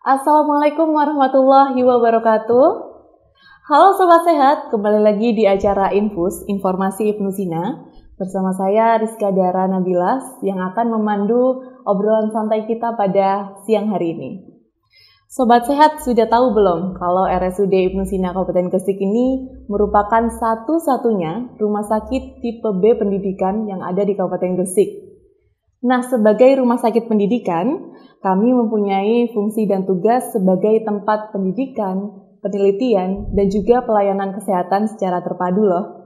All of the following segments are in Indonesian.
Assalamualaikum warahmatullahi wabarakatuh. Halo Sobat Sehat, kembali lagi di acara Infus, Informasi Ibnu Sina. Bersama saya Rizka Dara Nabilas yang akan memandu obrolan santai kita pada siang hari ini. Sobat Sehat sudah tahu belum kalau RSUD Ibnu Sina Kabupaten Gresik ini merupakan satu-satunya rumah sakit tipe B pendidikan yang ada di Kabupaten Gresik. Nah, sebagai rumah sakit pendidikan, kami mempunyai fungsi dan tugas sebagai tempat pendidikan, penelitian, dan juga pelayanan kesehatan secara terpadu loh.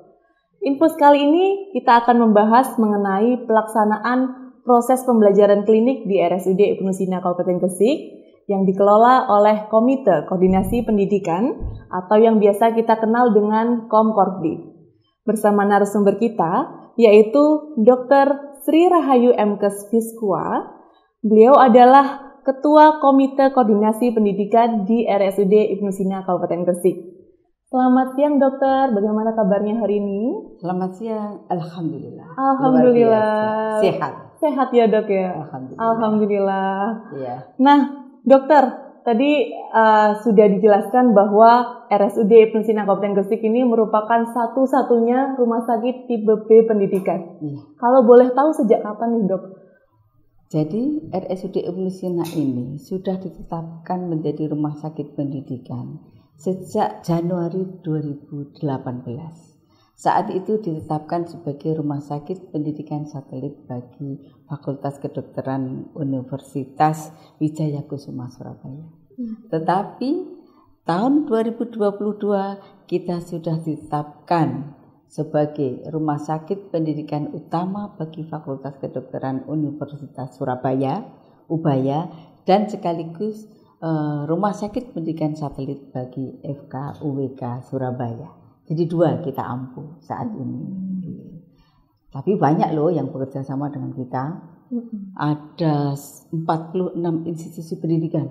Infus kali ini kita akan membahas mengenai pelaksanaan proses pembelajaran klinik di RSUD Ibnu Sina Kabupaten Gresik yang dikelola oleh Komite Koordinasi Pendidikan atau yang biasa kita kenal dengan Komkordi. Bersama narasumber kita, yaitu Dr. Sri Rahayu Mkes Fiskua. Beliau adalah Ketua Komite Koordinasi Pendidikan di RSUD Ibnu Sina Kabupaten Gresik. Selamat siang dokter, bagaimana kabarnya hari ini? Selamat siang, Alhamdulillah. Alhamdulillah. Sehat. Sehat ya dok ya? Alhamdulillah. Alhamdulillah. Iya. Nah dokter, tadi sudah dijelaskan bahwa RSUD Ibnu Sina Kabupaten Gresik ini merupakan satu-satunya rumah sakit tipe B pendidikan. Iya. Kalau boleh tahu sejak kapan nih dok? Jadi RSUD Ibnu Sina ini sudah ditetapkan menjadi rumah sakit pendidikan sejak Januari 2018. Saat itu ditetapkan sebagai rumah sakit pendidikan satelit bagi Fakultas Kedokteran Universitas Wijaya Kusuma Surabaya. Tetapi tahun 2022 kita sudah ditetapkan sebagai rumah sakit pendidikan utama bagi Fakultas Kedokteran Universitas Surabaya, Ubaya, dan sekaligus rumah sakit pendidikan satelit bagi FK UWK Surabaya. Jadi dua kita ampuh saat ini. Tapi banyak loh yang bekerja sama dengan kita. Ada 46 institusi pendidikan.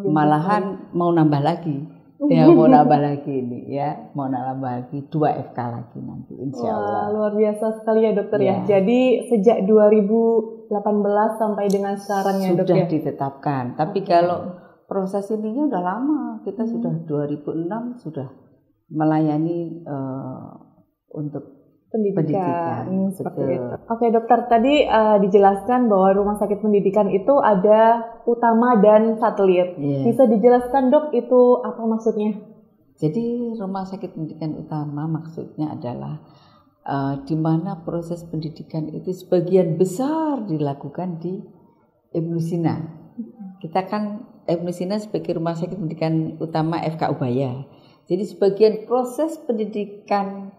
Malahan mau nambah lagi. Ya mau nambah lagi ini ya. Mau nambah lagi 2 FK lagi nanti insya Allah. Wah, luar biasa sekali ya dokter ya. Jadi sejak 2018 sampai dengan sekarang ya dok ya. Sudah ditetapkan. Tapi kalau proses ininya udah lama. Kita sudah 2006 sudah melayani untuk pendidikan. Seperti itu. Oke dokter, tadi dijelaskan bahwa rumah sakit pendidikan itu ada utama dan satelit. Bisa dijelaskan dok itu apa maksudnya? Jadi rumah sakit pendidikan utama maksudnya adalah di mana proses pendidikan itu sebagian besar dilakukan di Ibnu Sina. Kita kan Ibnu Sina sebagai rumah sakit pendidikan utama FK Ubaya. Jadi sebagian proses pendidikan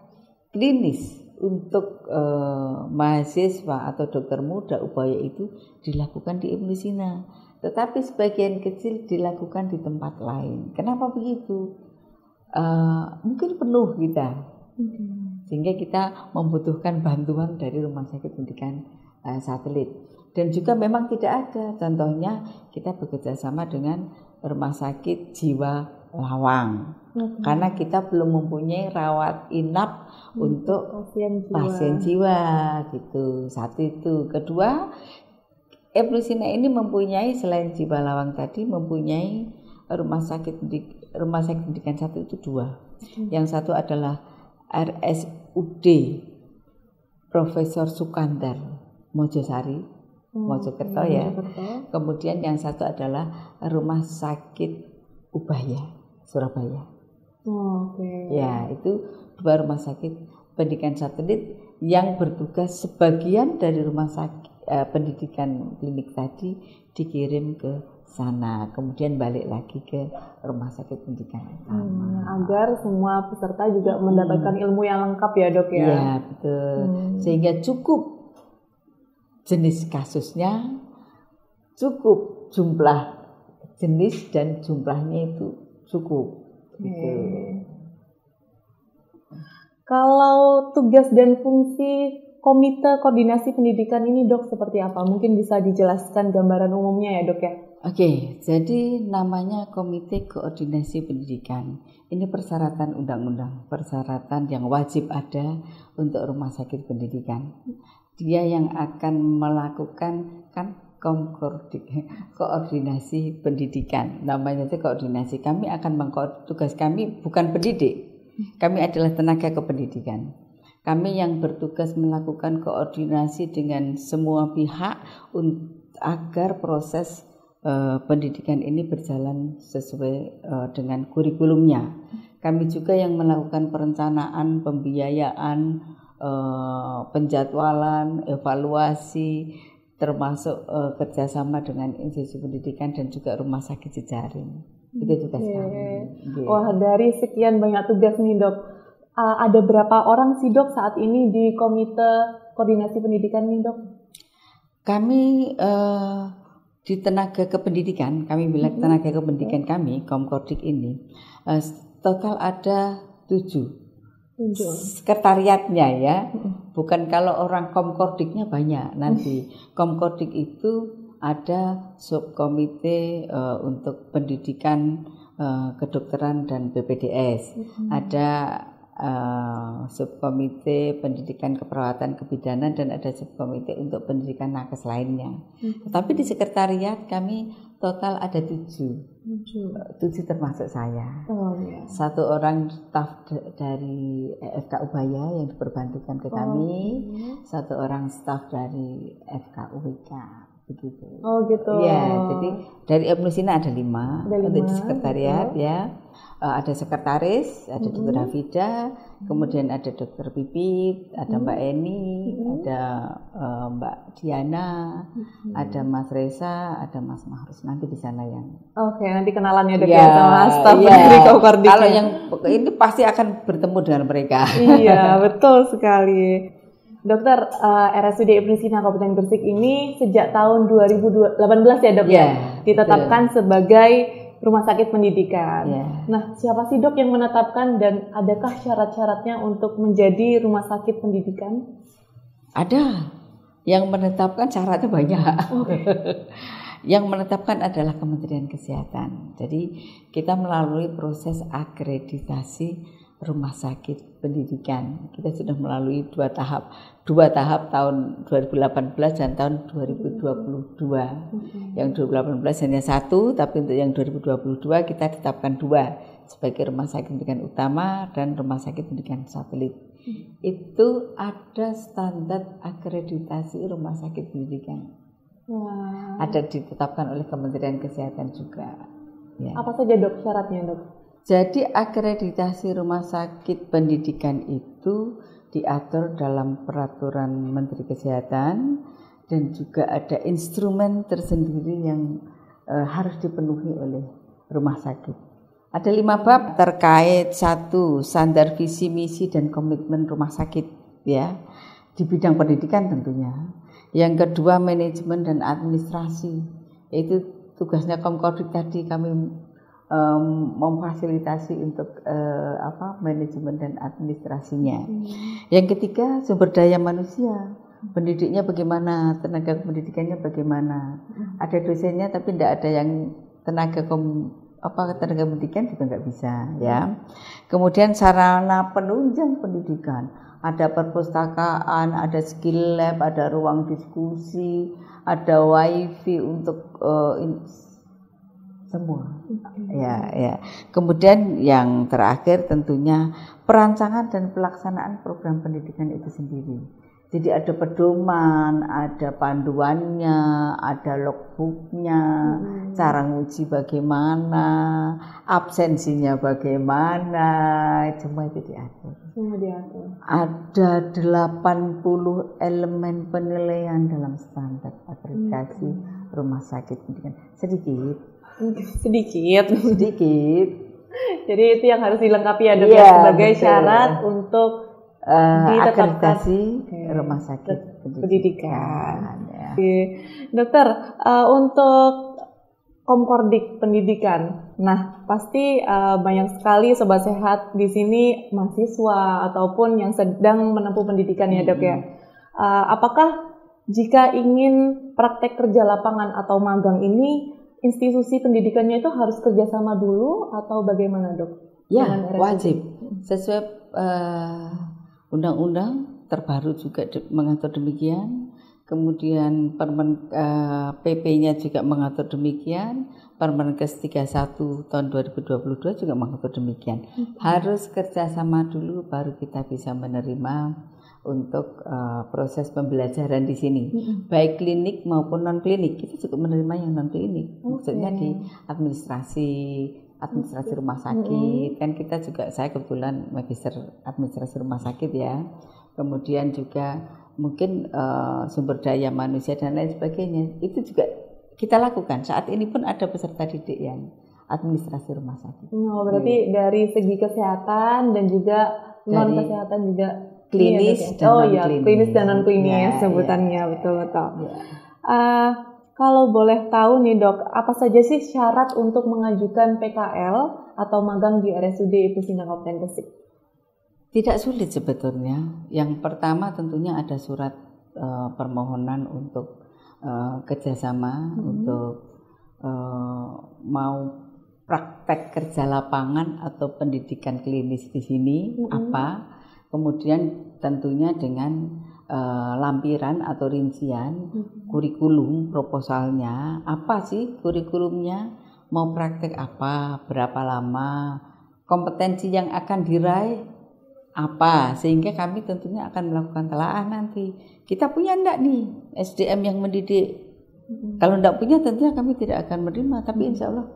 klinis untuk mahasiswa atau dokter muda Ubaya itu dilakukan di Ibnu Sina. Tetapi sebagian kecil dilakukan di tempat lain. Kenapa begitu? Mungkin penuh kita. Sehingga kita membutuhkan bantuan dari rumah sakit pendidikan satelit. Dan juga memang tidak ada. Contohnya kita bekerja sama dengan rumah sakit jiwa Lawang. Karena kita belum mempunyai rawat inap untuk pasien jiwa gitu. Satu itu. Kedua, Ibnu Sina ini mempunyai selain jiwa Lawang tadi mempunyai rumah sakit pendidikan satu itu 2. Yang satu adalah RSUD Profesor Sukandar Mojosari, Mojokerto ya. Kemudian yang satu adalah rumah sakit Ubaya Surabaya. Ya, itu 2 rumah sakit pendidikan satelit yang bertugas sebagian dari rumah sakit pendidikan klinik tadi dikirim ke sana, kemudian balik lagi ke rumah sakit pendidikan utama. Agar semua peserta juga mendapatkan ilmu yang lengkap ya dok ya. Iya betul. Sehingga cukup jenis kasusnya, cukup jumlah jenis dan jumlahnya itu cukup. Gitu. Kalau tugas dan fungsi Komite Koordinasi Pendidikan ini dok seperti apa? Mungkin bisa dijelaskan gambaran umumnya ya dok ya? Oke, jadi namanya Komite Koordinasi Pendidikan. Ini persyaratan undang-undang, persyaratan yang wajib ada untuk rumah sakit pendidikan. Dia yang akan melakukan kan Komkordik, koordinasi pendidikan. Namanya itu koordinasi. Kami akan tugas kami bukan pendidik. Kami adalah tenaga kependidikan. Kami yang bertugas melakukan koordinasi dengan semua pihak agar proses pendidikan ini berjalan sesuai dengan kurikulumnya. Kami juga yang melakukan perencanaan, pembiayaan, penjadwalan, evaluasi, termasuk kerjasama dengan institusi pendidikan dan juga rumah sakit jejaring. Itu tugas kami. Wah, dari sekian banyak tugas nih Dok, ada berapa orang sih Dok saat ini di Komite Koordinasi Pendidikan nih Dok? Kami di tenaga kependidikan, kami bilang tenaga kependidikan kami, Komkordik ini, total ada 7. Sekretariatnya ya, bukan kalau orang Komkordiknya banyak nanti. Komkordik itu ada subkomite untuk pendidikan kedokteran dan BPDS, ada subkomite pendidikan keperawatan kebidanan dan ada subkomite untuk pendidikan nakes lainnya. Tetapi di sekretariat kami total ada 7 termasuk saya. Satu orang staf dari FK Ubaya yang diperbantukan ke kami, satu orang staf dari FK UWK. Begitu. Oh gitu. Ya, jadi dari Ibnusina ada 5 untuk di sekretariat ya. Ada sekretaris, ada Dr. Hafida, kemudian ada Dr. Pipit, ada Mbak Eni, ada Mbak Diana, ada Mas Reza, ada Mas Mahrus. Nanti di sana yang. Oke, nanti kenalannya Dok ya sama staf dari Komkordik. Kalau yang ini pasti akan bertemu dengan mereka. Iya, betul sekali. Dokter, RSUD Ibnusina Kabupaten Gresik ini sejak tahun 2018 ya Dok ya, ditetapkan sebagai rumah sakit pendidikan. Nah, siapa sih Dok yang menetapkan dan adakah syarat-syaratnya untuk menjadi rumah sakit pendidikan? Ada. Yang menetapkan syaratnya banyak. Yang menetapkan adalah Kementerian Kesehatan. Jadi kita melalui proses akreditasi rumah sakit pendidikan. Kita sudah melalui 2 tahap tahun 2018 dan tahun 2022. Yang 2018 hanya 1, tapi untuk yang 2022 kita tetapkan 2 sebagai rumah sakit pendidikan utama dan rumah sakit pendidikan satelit. Itu ada standar akreditasi rumah sakit pendidikan. Ada ditetapkan oleh Kementerian Kesehatan juga. Ya. Apa saja Dok syaratnya Dok? Jadi akreditasi rumah sakit pendidikan itu diatur dalam peraturan Menteri Kesehatan dan juga ada instrumen tersendiri yang harus dipenuhi oleh rumah sakit. Ada 5 bab terkait 1 standar visi misi dan komitmen rumah sakit ya di bidang pendidikan tentunya. Yang kedua manajemen dan administrasi, itu tugasnya Komkordik tadi kami memfasilitasi untuk manajemen dan administrasinya. Yang ketiga sumber daya manusia, pendidiknya bagaimana, tenaga pendidikannya bagaimana. Ada dosennya tapi tidak ada yang tenaga pendidikan juga nggak bisa ya. Kemudian sarana penunjang pendidikan, ada perpustakaan, ada skill lab, ada ruang diskusi, ada wifi untuk semua. Ya. Kemudian yang terakhir tentunya perancangan dan pelaksanaan program pendidikan itu sendiri. Jadi ada pedoman, ada panduannya, ada logbooknya, cara nguji bagaimana, absensinya bagaimana, semua itu diatur. Ada 80 elemen penilaian dalam standar akreditasi rumah sakit pendidikan. Sedikit. Jadi itu yang harus dilengkapi ya Dok sebagai syarat untuk akreditasi rumah sakit pendidikan. Ya. Dokter, untuk Komkordik pendidikan, nah pasti banyak sekali sobat sehat di sini mahasiswa ataupun yang sedang menempuh pendidikan ya Dok ya. Apakah jika ingin praktek kerja lapangan atau magang ini institusi pendidikannya itu harus kerjasama dulu atau bagaimana Dok? Ya, wajib. Sesuai undang-undang terbaru juga mengatur demikian. kemudian PP-nya juga mengatur demikian, Permenkes 31 tahun 2022 juga mengatur demikian. Harus kerjasama dulu baru kita bisa menerima untuk proses pembelajaran di sini, baik klinik maupun non klinik. Kita juga menerima yang non klinik, maksudnya di administrasi rumah sakit. Kan kita juga, saya kebetulan magister administrasi rumah sakit ya. Kemudian juga mungkin sumber daya manusia dan lain sebagainya, itu juga kita lakukan. Saat ini pun ada peserta didik yang administrasi rumah sakit. Oh, berarti dari segi kesehatan dan juga non kesehatan juga klinis dan non-klinis. Klinis dan non-klinis sebutannya, betul-betul. Kalau boleh tahu nih dok, apa saja sih syarat untuk mengajukan PKL atau magang di RSUD Ibnu Sina Kabupaten Gresik? Tidak sulit sebetulnya. Yang pertama tentunya ada surat permohonan untuk kerjasama untuk mau praktek kerja lapangan atau pendidikan klinis di sini apa. Kemudian tentunya dengan lampiran atau rincian kurikulum proposalnya, apa sih kurikulumnya, mau praktek apa, berapa lama, kompetensi yang akan diraih apa, sehingga kami tentunya akan melakukan telaah nanti. Kita punya enggak nih SDM yang mendidik? Kalau enggak punya tentunya kami tidak akan menerima, tapi insya Allah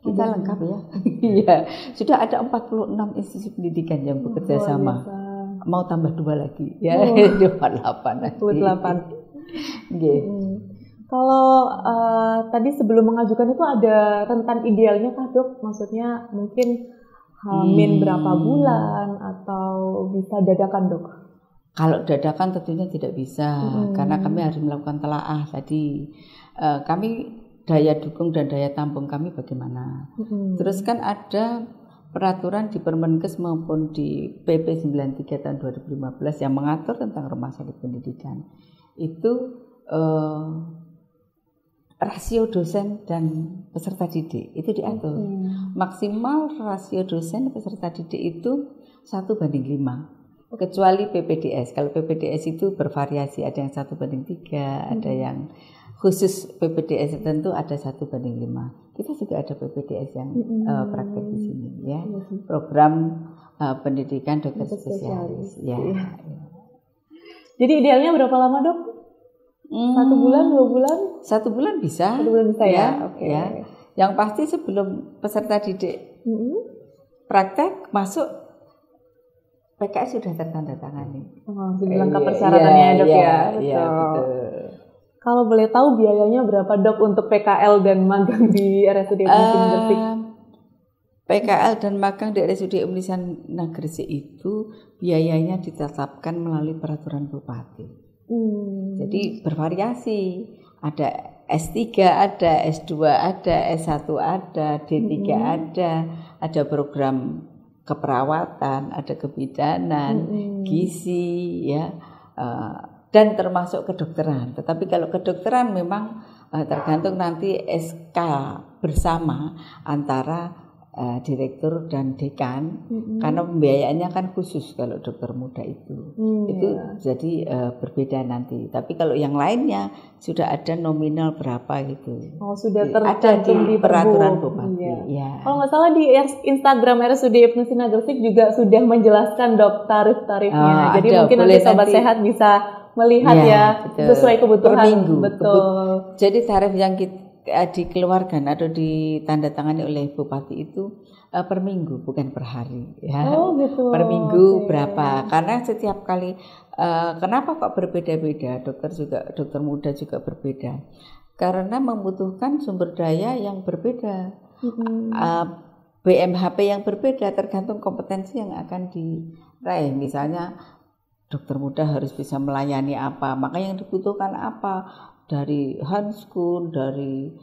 kita lengkap ya. Iya, sudah ada 46 institusi pendidikan yang bekerja sama. Mau tambah 2 lagi ya, 28 nanti. 28. Kalau tadi sebelum mengajukan itu ada rentan idealnya kah dok? Maksudnya mungkin min berapa bulan atau bisa dadakan dok? Kalau dadakan tentunya tidak bisa, karena kami harus melakukan telaah tadi. Kami daya dukung dan daya tampung kami bagaimana. Terus kan ada peraturan di Permenkes maupun di PP 93 tahun 2015 yang mengatur tentang rumah sakit pendidikan. Itu rasio dosen dan peserta didik itu diatur. Maksimal rasio dosen peserta didik itu 1:5. Kecuali PPDS. Kalau PPDS itu bervariasi, ada yang 1:3, ada yang khusus PPDS tentu ada 1:5. Kita juga ada PPDS yang praktek di sini ya. Program pendidikan dokter spesialis. Ya. Jadi idealnya berapa lama dok? 1 bulan, 2 bulan? 1 bulan bisa. 1 bulan bisa ya. Oke. Ya. Yang pasti sebelum peserta didik praktek masuk, PKS sudah tertandatangani. Sudah lengkap persyaratannya dok ya. Betul. Kalau boleh tahu biayanya berapa dok untuk PKL dan magang di RSUD Ibnu Sina Gresik? PKL dan magang di RSUD Ibnu Sina Gresik itu biayanya ditetapkan melalui peraturan bupati. Jadi bervariasi. Ada S3 ada, S2 ada, S1 ada, D3 ada program keperawatan, ada kebidanan, gizi ya. Dan termasuk kedokteran. Tetapi kalau kedokteran memang tergantung nanti SK bersama antara direktur dan dekan, karena pembiayaannya kan khusus kalau dokter muda itu. Itu jadi berbeda nanti. Tapi kalau yang lainnya sudah ada nominal berapa gitu. Oh, sudah ada di peraturan bupati. Iya. Ya. Kalau nggak salah di Instagram RSUD Ibnu Sina Gresik juga sudah menjelaskan dok tarif-tarifnya. Jadi mungkin nanti sobat sehat bisa melihat betul. Sesuai kebutuhan. Per minggu. Betul. Jadi tarif yang dikeluarkan atau ditandatangani oleh bupati itu per minggu, bukan per hari ya. Oh gitu. Per minggu berapa? Karena setiap kali kenapa kok berbeda-beda? Dokter muda juga berbeda. Karena membutuhkan sumber daya yang berbeda. BMHP yang berbeda tergantung kompetensi yang akan diraih. Misalnya dokter muda harus bisa melayani apa, maka yang dibutuhkan apa, dari Hanskun, dari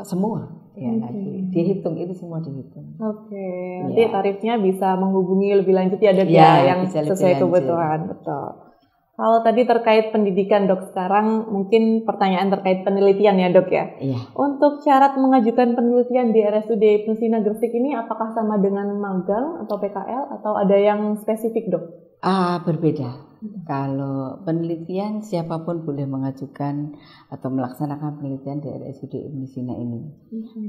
semua ya nanti dihitung, itu semua dihitung. Nanti tarifnya bisa menghubungi lebih lanjut ya dok yang sesuai kebutuhan. Betul. Kalau tadi terkait pendidikan dok, sekarang mungkin pertanyaan terkait penelitian ya dok ya. Untuk syarat mengajukan penelitian di RSUD Ibnu Sina Gresik ini apakah sama dengan magang atau PKL atau ada yang spesifik dok? Berbeda. Kalau penelitian siapapun boleh mengajukan atau melaksanakan penelitian di RSUD Ibnu Sina ini,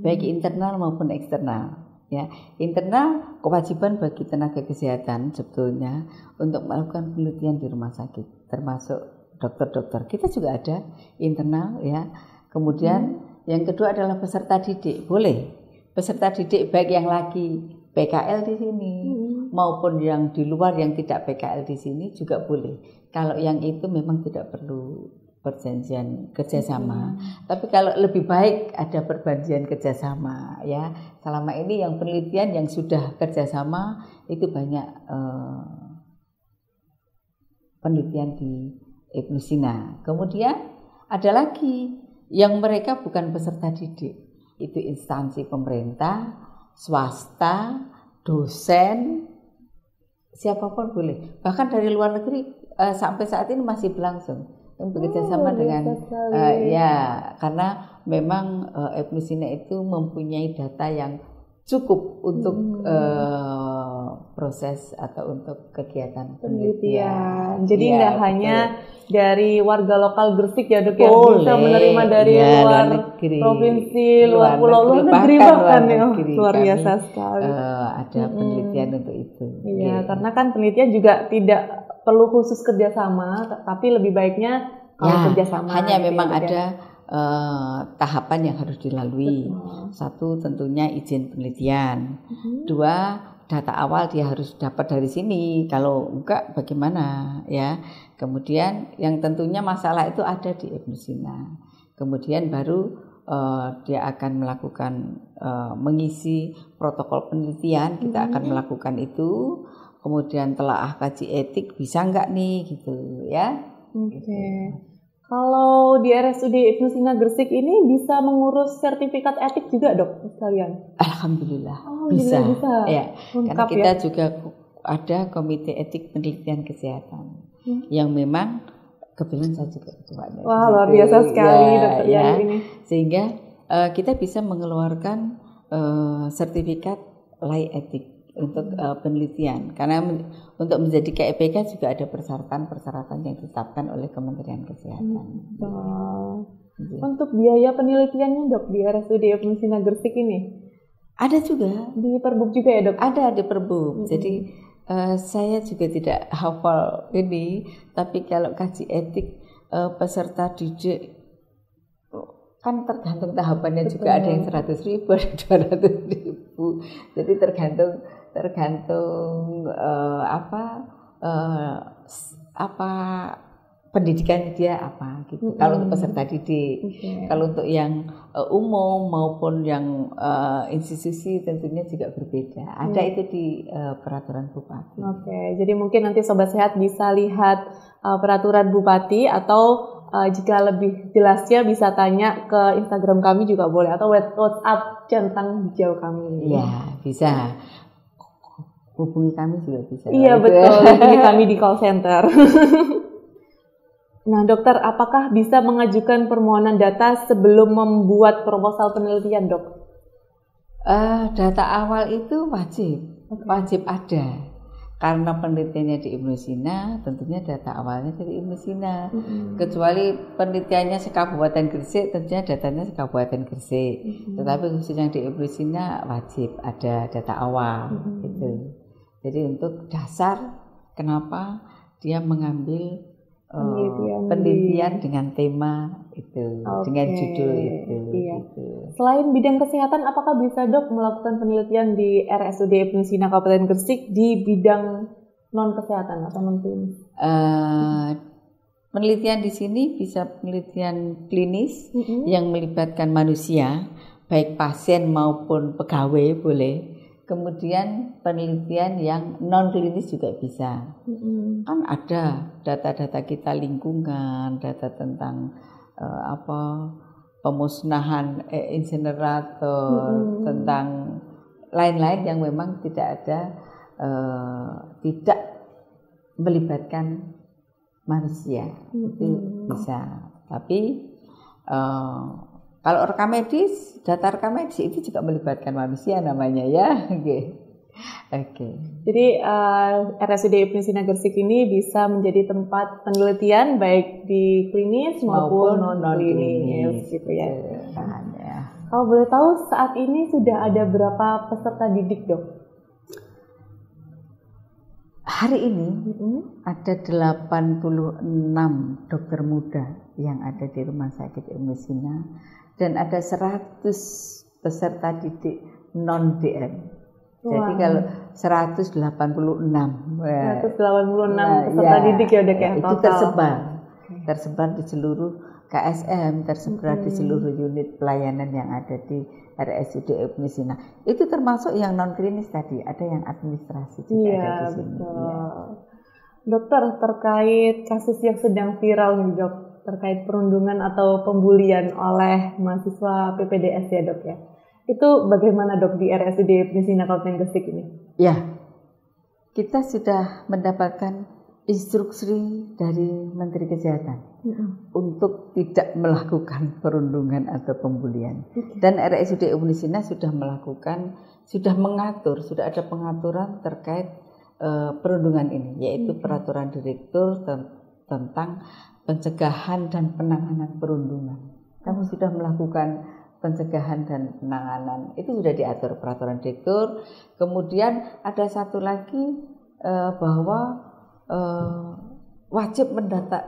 baik internal maupun eksternal. Ya, internal kewajiban bagi tenaga kesehatan sebetulnya untuk melakukan penelitian di rumah sakit, termasuk dokter-dokter. Kita juga ada internal, ya. Kemudian yang kedua adalah peserta didik, boleh peserta didik baik yang lagi PKL di sini maupun yang di luar yang tidak PKL di sini juga boleh. Kalau yang itu memang tidak perlu perjanjian kerjasama. Tapi kalau lebih baik ada perjanjian kerjasama, ya. Selama ini yang penelitian yang sudah kerjasama itu banyak penelitian di Ibnu Sina. Kemudian ada lagi yang mereka bukan peserta didik, itu instansi pemerintah, swasta, dosen, siapapun boleh. Bahkan dari luar negeri sampai saat ini masih berlangsung bekerja sama dengan ya, karena memang Ibnu Sina itu mempunyai data yang cukup untuk proses atau untuk kegiatan penelitian. Jadi nggak hanya dari warga lokal Gresik ya Dok, ya, boleh, bisa menerima dari luar negeri, provinsi, luar pulau, luar negeri bahkan ya, luar biasa sekali. Ada penelitian untuk itu. Iya, karena kan penelitian juga tidak perlu khusus kerjasama, tapi lebih baiknya kalau kerjasama. Hanya gitu memang ya, ada tahapan yang harus dilalui. Satu tentunya izin penelitian. Dua, data awal dia harus dapat dari sini. Kalau enggak bagaimana, ya. Kemudian yang tentunya masalah itu ada di Ibnu Sina. Kemudian baru dia akan melakukan mengisi protokol penelitian. Kita akan melakukan itu. Kemudian telaah kaji etik, bisa enggak nih gitu, ya. Oke. Kalau di RSUD Ibnu Sina Gresik ini bisa mengurus sertifikat etik juga Dok sekalian? Alhamdulillah bisa. Ya, karena kita juga ada komite etik penelitian kesehatan yang memang kebetulan saya juga ketuanya. Wah, luar biasa sekali Dokter ini. Sehingga kita bisa mengeluarkan sertifikat lay etik untuk penelitian, karena untuk menjadi KEPK juga ada persyaratan-persyaratan yang ditetapkan oleh Kementerian Kesehatan. Untuk biaya penelitiannya Dok di RSUD Ibnu Sina Gresik ini ada juga di Perbub juga ya Dok? Ada di Perbub. Jadi saya juga tidak hafal ini, tapi kalau kaji etik peserta didik kan tergantung tahapannya. Betul. Juga ada yang 100.000, ada 200.000. Jadi tergantung pendidikan dia apa gitu. Kalau untuk peserta didik, kalau untuk yang umum maupun yang institusi tentunya juga berbeda. Ada itu di peraturan bupati. Jadi mungkin nanti Sobat Sehat bisa lihat peraturan bupati, atau jika lebih jelasnya bisa tanya ke Instagram kami juga boleh, atau WhatsApp centang hijau kami. Iya, bisa. Hubungi kami juga bisa. Iya betul, hubungi kami di call center. Nah dokter, apakah bisa mengajukan permohonan data sebelum membuat proposal penelitian Dok? Data awal itu wajib ada. Karena penelitiannya di Ibnu Sina, tentunya data awalnya dari Ibnu Sina. Kecuali penelitiannya sekabupaten Gresik, tentunya datanya sekabupaten Gresik. Tetapi khusus yang di Ibnu Sina wajib ada data awal gitu. Jadi untuk dasar kenapa dia mengambil penelitian dengan tema itu, dengan judul itu. Iya. Gitu. Selain bidang kesehatan, apakah bisa Dok melakukan penelitian di RSUD Ibnu Sina Kabupaten Gresik di bidang non kesehatan atau non klinis? Penelitian di sini bisa penelitian klinis yang melibatkan manusia, baik pasien maupun pegawai boleh. Kemudian penelitian yang non klinis juga bisa. Kan ada data-data kita lingkungan, data tentang pemusnahan insinerator, tentang lain-lain yang memang tidak melibatkan manusia. Itu bisa. Tapi kalau rekam medis, data rekam medis itu juga melibatkan manusia namanya ya. Oke. Jadi RSUD Ibnu Sina Gresik ini bisa menjadi tempat penelitian baik di klinis maupun non klinis gitu ya. Kalau boleh tahu saat ini sudah ada berapa peserta didik, Dok? Hari ini ada 86 dokter muda yang ada di Rumah Sakit Ibnu Sina dan ada 100 peserta didik non DM. Jadi kalau 186 peserta didik ya, Dok ya. Itu tersebar di seluruh KSM, tersebar di seluruh unit pelayanan yang ada di RSUD Ibnu Sina. Itu termasuk yang non klinis tadi, ada yang administrasi juga ada di sini. Ya. Dokter, terkait kasus yang sedang viral nih, Dok, terkait perundungan atau pembulian oleh mahasiswa PPDS ya, Dok ya. Itu bagaimana, Dok, di RSUD Ibnu Sina Kabupaten Gresik ini? Ya, kita sudah mendapatkan instruksi dari Menteri Kesehatan untuk tidak melakukan perundungan atau pembulian. Dan RSUD Ibnu Sina sudah mengatur, sudah ada pengaturan terkait perundungan ini, yaitu peraturan direktur tentang pencegahan dan penanganan perundungan. Kami sudah melakukan pencegahan dan penanganan, itu sudah diatur peraturan direktur. Kemudian ada satu lagi bahwa wajib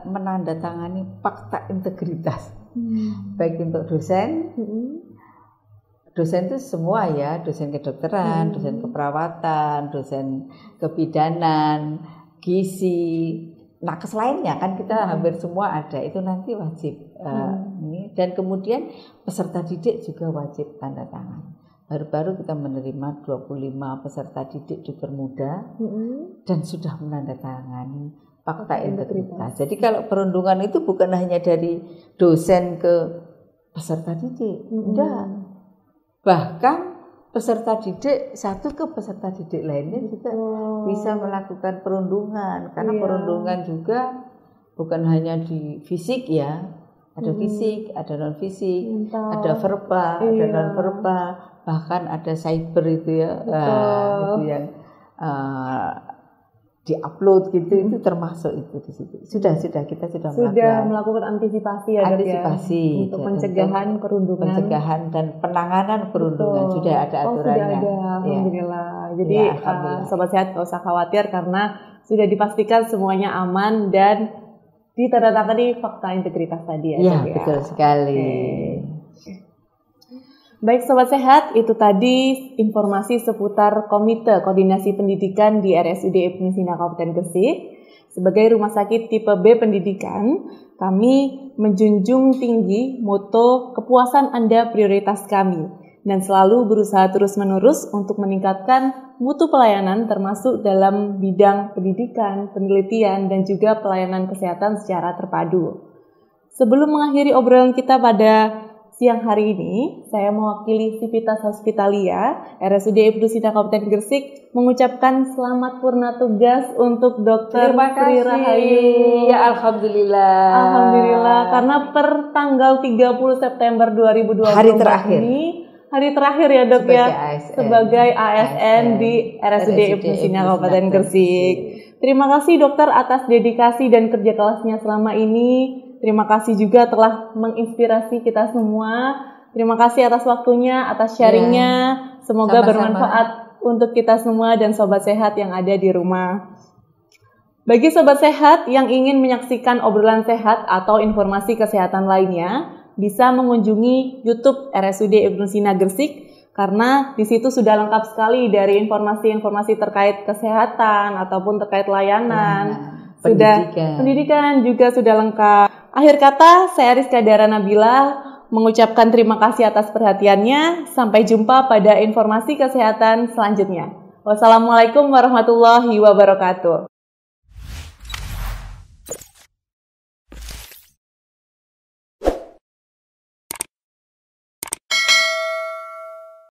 menandatangani fakta integritas, baik untuk dosen. Dosen itu semua ya, dosen kedokteran, dosen keperawatan, dosen kebidanan, gizi, nakes lainnya kan kita hampir semua ada. Itu nanti wajib ini. Dan kemudian peserta didik juga wajib tanda tangan. Baru-baru kita menerima 25 peserta didik dokter muda dan sudah menandatangani fakta integritas. Jadi kalau perundungan itu bukan hanya dari dosen ke peserta didik, enggak. Bahkan peserta didik satu ke peserta didik lainnya juga bisa melakukan perundungan, karena perundungan juga bukan hanya di fisik ya. Ada fisik, ada non fisik, ada verbal, ada non verbal, bahkan ada cyber itu ya, itu yang diupload gitu, itu termasuk itu di situ. Sudah kita sudah melakukan antisipasi ya, antisipasi untuk pencegahan perundungan, pencegahan dan penanganan perundungan. Sudah ada aturannya. Sudah ada, alhamdulillah. Jadi sobat sehat nggak usah khawatir karena sudah dipastikan semuanya aman dan ditandatangani fakta integritas tadi ya. Iya, betul sekali. Baik sobat sehat, itu tadi informasi seputar Komite Koordinasi Pendidikan di RSUD Ibnu Sina Kabupaten Gresik. Sebagai rumah sakit tipe B pendidikan, kami menjunjung tinggi moto kepuasan Anda prioritas kami dan selalu berusaha terus-menerus untuk meningkatkan mutu pelayanan termasuk dalam bidang pendidikan, penelitian, dan juga pelayanan kesehatan secara terpadu. Sebelum mengakhiri obrolan kita pada siang hari ini, saya mewakili Sivitas Hospitalia RSUD Ibnu Sina Kabupaten Gresik mengucapkan selamat purna tugas untuk Dr. Sri Rahayu. Ya, alhamdulillah. Alhamdulillah, karena per tanggal 30 September 2024 hari terakhir ya, Dok, sebagai ASN di RSUD Ibnu Sina Kabupaten Gresik. Terima kasih dokter atas dedikasi dan kerja kerasnya selama ini. Terima kasih juga telah menginspirasi kita semua. Terima kasih atas waktunya, atas sharingnya. Semoga bermanfaat untuk kita semua dan sobat sehat yang ada di rumah. Bagi sobat sehat yang ingin menyaksikan obrolan sehat atau informasi kesehatan lainnya, bisa mengunjungi YouTube RSUD Ibnu Sina Gresik karena di situ sudah lengkap sekali dari informasi-informasi terkait kesehatan ataupun terkait layanan. Pendidikan juga sudah lengkap. Akhir kata, saya Rizka Dara Nabila mengucapkan terima kasih atas perhatiannya. Sampai jumpa pada informasi kesehatan selanjutnya. Wassalamualaikum warahmatullahi wabarakatuh.